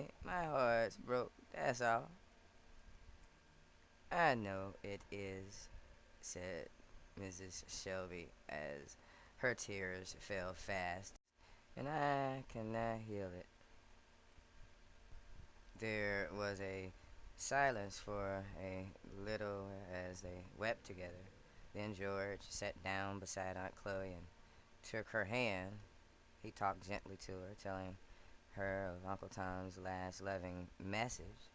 me. My heart's broke, that's all. I know it is, said Mrs. Shelby as her tears fell fast, and I cannot heal it. There was a silence for a little as they wept together. Then George sat down beside Aunt Chloe and took her hand. He talked gently to her, telling her of Uncle Tom's last loving message.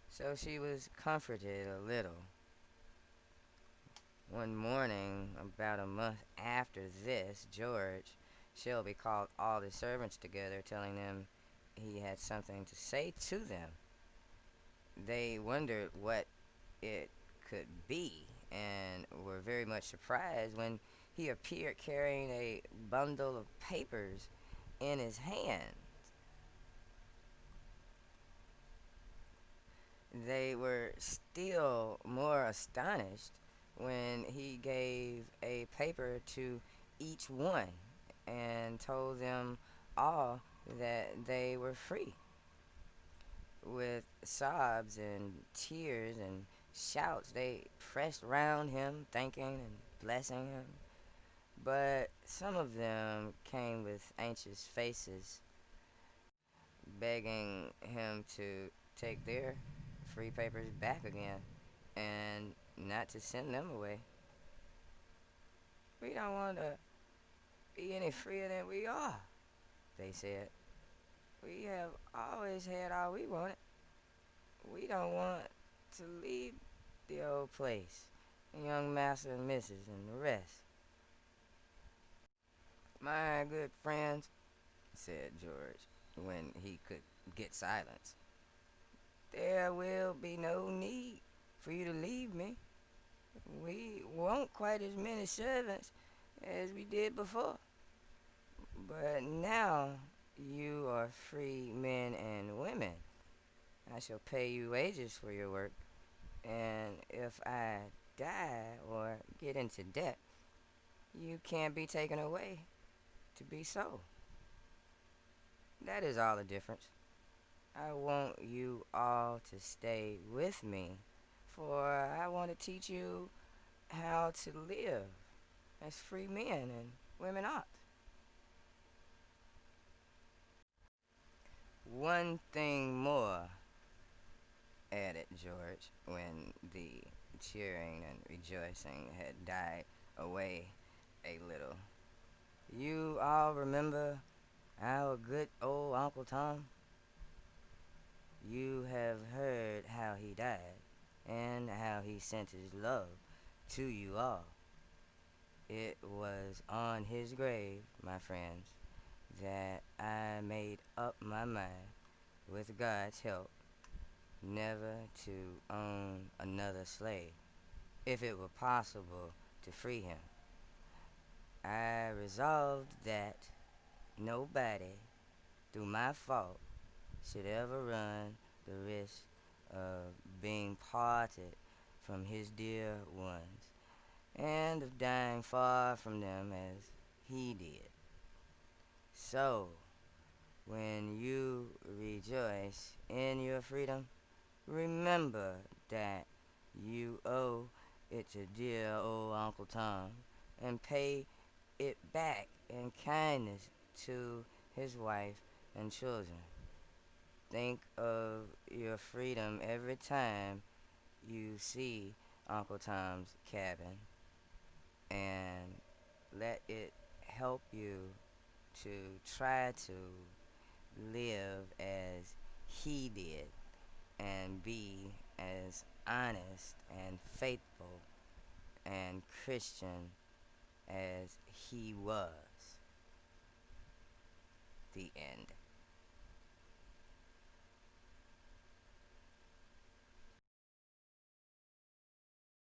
So she was comforted a little. One morning, about a month after this, George Shelby called all the servants together, telling them he had something to say to them. They wondered what it could be and were very much surprised when he appeared carrying a bundle of papers in his hand. They were still more astonished when he gave a paper to each one and told them all that they were free. With sobs and tears and shouts, they pressed round him, thanking and blessing him. But some of them came with anxious faces, begging him to take their free papers back again and not to send them away. We don't want to be any freer than we are, they said. We have always had all we wanted. We don't want to leave the old place, young master and missus and the rest. My good friends, said George, when he could get silence, there will be no need for you to leave me. We won't quite as many servants as we did before. But now you are free men and women. I shall pay you wages for your work, and if I die or get into debt, you can't be taken away to be so. That is all the difference. I want you all to stay with me, for I want to teach you how to live as free men and women ought. One thing more, added George, when the cheering and rejoicing had died away a little. You all remember our good old Uncle Tom? You have heard how he died, and how he sent his love to you all. It was on his grave, my friends, that I made up my mind, with God's help, never to own another slave, if it were possible to free him. I resolved that nobody, through my fault, should ever run the risk of being parted from his dear ones, and of dying far from them as he did. So, when you rejoice in your freedom, remember that you owe it to dear old Uncle Tom, and pay it back in kindness to his wife and children. Think of your freedom every time you see Uncle Tom's cabin, and let it help you to try to live as he did and be as honest and faithful and Christian as he was. The end.